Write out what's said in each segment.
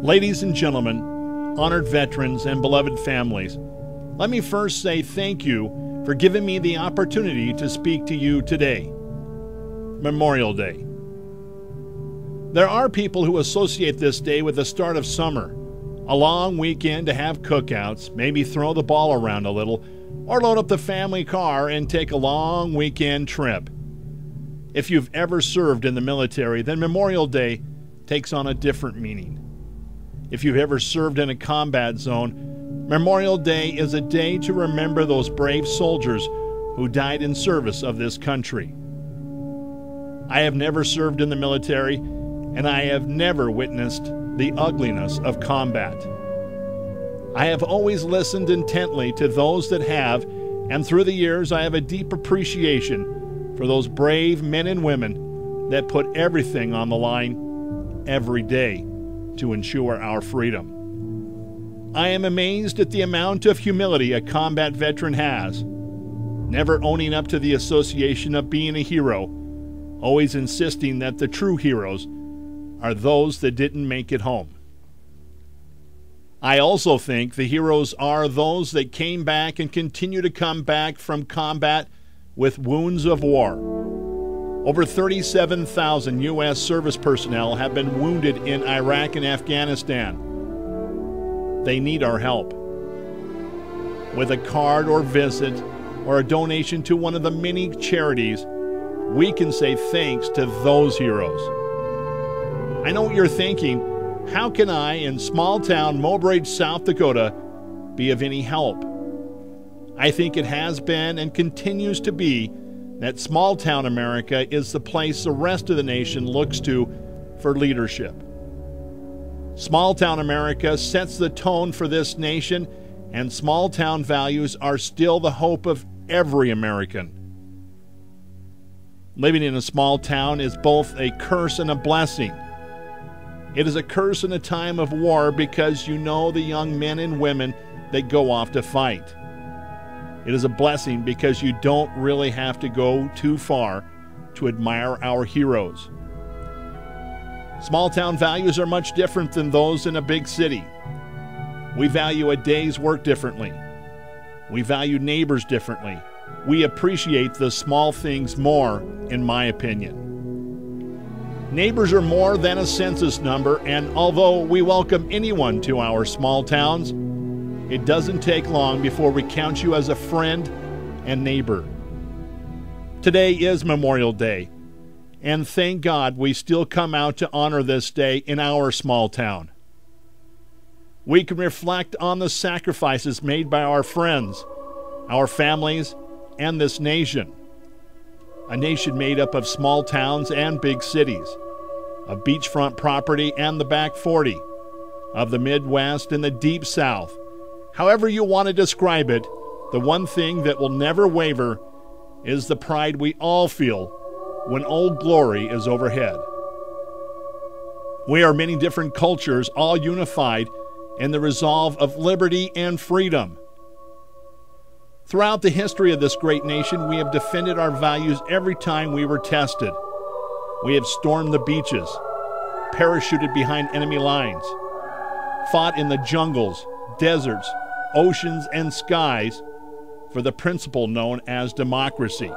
Ladies and gentlemen, honored veterans and beloved families, let me first say thank you for giving me the opportunity to speak to you today. Memorial Day. There are people who associate this day with the start of summer, a long weekend to have cookouts, maybe throw the ball around a little, or load up the family car and take a long weekend trip. If you've ever served in the military, then Memorial Day takes on a different meaning. If you've ever served in a combat zone, Memorial Day is a day to remember those brave soldiers who died in service of this country. I have never served in the military, and I have never witnessed the ugliness of combat. I have always listened intently to those that have, and through the years I have a deep appreciation for those brave men and women that put everything on the line every day to ensure our freedom. I am amazed at the amount of humility a combat veteran has, never owning up to the association of being a hero, always insisting that the true heroes are those that didn't make it home. I also think the heroes are those that came back and continue to come back from combat with wounds of war. Over 37,000 U.S. service personnel have been wounded in Iraq and Afghanistan. They need our help. With a card or visit or a donation to one of the many charities, we can say thanks to those heroes. I know what you're thinking. How can I, in small-town Mobridge, South Dakota, be of any help? I think it has been and continues to be that small-town America is the place the rest of the nation looks to for leadership. Small-town America sets the tone for this nation, and small-town values are still the hope of every American. Living in a small town is both a curse and a blessing. It is a curse in a time of war because you know the young men and women that go off to fight. It is a blessing because you don't really have to go too far to admire our heroes. Small-town values are much different than those in a big city. We value a day's work differently. We value neighbors differently. We appreciate the small things more, in my opinion. Neighbors are more than a census number, and although we welcome anyone to our small towns, it doesn't take long before we count you as a friend and neighbor. Today is Memorial Day, and thank God we still come out to honor this day in our small town. We can reflect on the sacrifices made by our friends, our families, and this nation. A nation made up of small towns and big cities, of beachfront property and the back 40, of the Midwest and the Deep South. However you want to describe it, the one thing that will never waver is the pride we all feel when Old Glory is overhead. We are many different cultures, all unified in the resolve of liberty and freedom. Throughout the history of this great nation, we have defended our values every time we were tested. We have stormed the beaches, parachuted behind enemy lines, fought in the jungles, deserts, oceans, and skies for the principle known as democracy.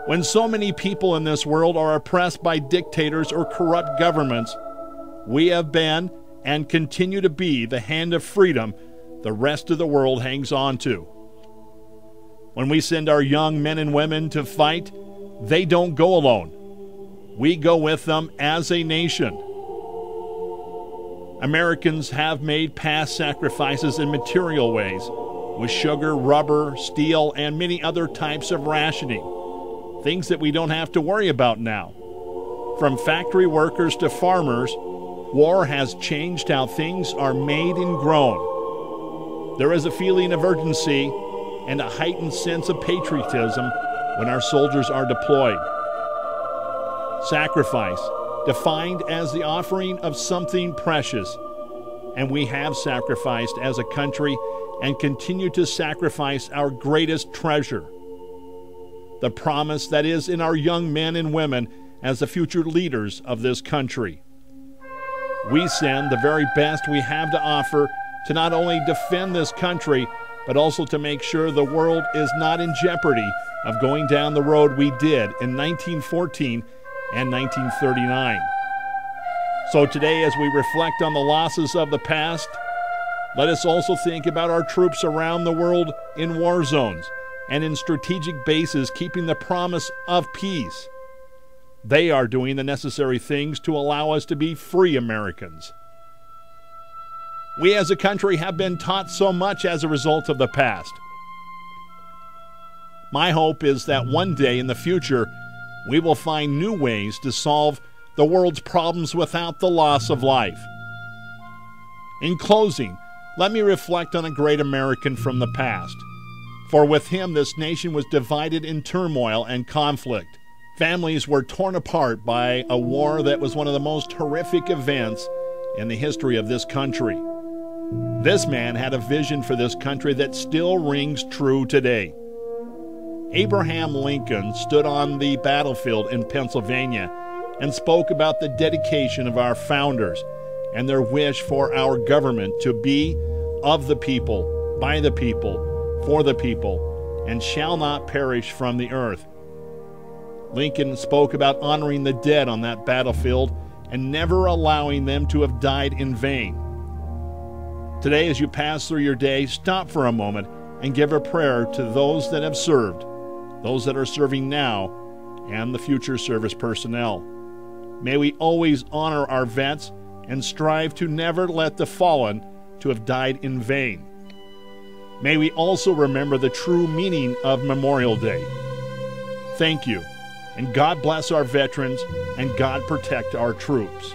When so many people in this world are oppressed by dictators or corrupt governments, we have been and continue to be the hand of freedom the rest of the world hangs on to. When we send our young men and women to fight, they don't go alone. We go with them as a nation. Americans have made past sacrifices in material ways, with sugar, rubber, steel, and many other types of rationing, things that we don't have to worry about now. From factory workers to farmers, war has changed how things are made and grown. There is a feeling of urgency and a heightened sense of patriotism when our soldiers are deployed. Sacrifice, defined as the offering of something precious, and we have sacrificed as a country and continue to sacrifice our greatest treasure, the promise that is in our young men and women as the future leaders of this country. We send the very best we have to offer to not only defend this country, but also to make sure the world is not in jeopardy of going down the road we did in 1914 and 1939. So today, as we reflect on the losses of the past, let us also think about our troops around the world in war zones and in strategic bases keeping the promise of peace. They are doing the necessary things to allow us to be free Americans. We as a country have been taught so much as a result of the past. My hope is that one day in the future, we will find new ways to solve the world's problems without the loss of life. In closing, let me reflect on a great American from the past. For with him, this nation was divided in turmoil and conflict. Families were torn apart by a war that was one of the most horrific events in the history of this country. This man had a vision for this country that still rings true today. Abraham Lincoln stood on the battlefield in Pennsylvania and spoke about the dedication of our founders and their wish for our government to be of the people, by the people, for the people, and shall not perish from the earth. Lincoln spoke about honoring the dead on that battlefield and never allowing them to have died in vain. Today, as you pass through your day, stop for a moment and give a prayer to those that have served, those that are serving now, and the future service personnel. May we always honor our vets and strive to never let the fallen to have died in vain. May we also remember the true meaning of Memorial Day. Thank you, and God bless our veterans, and God protect our troops.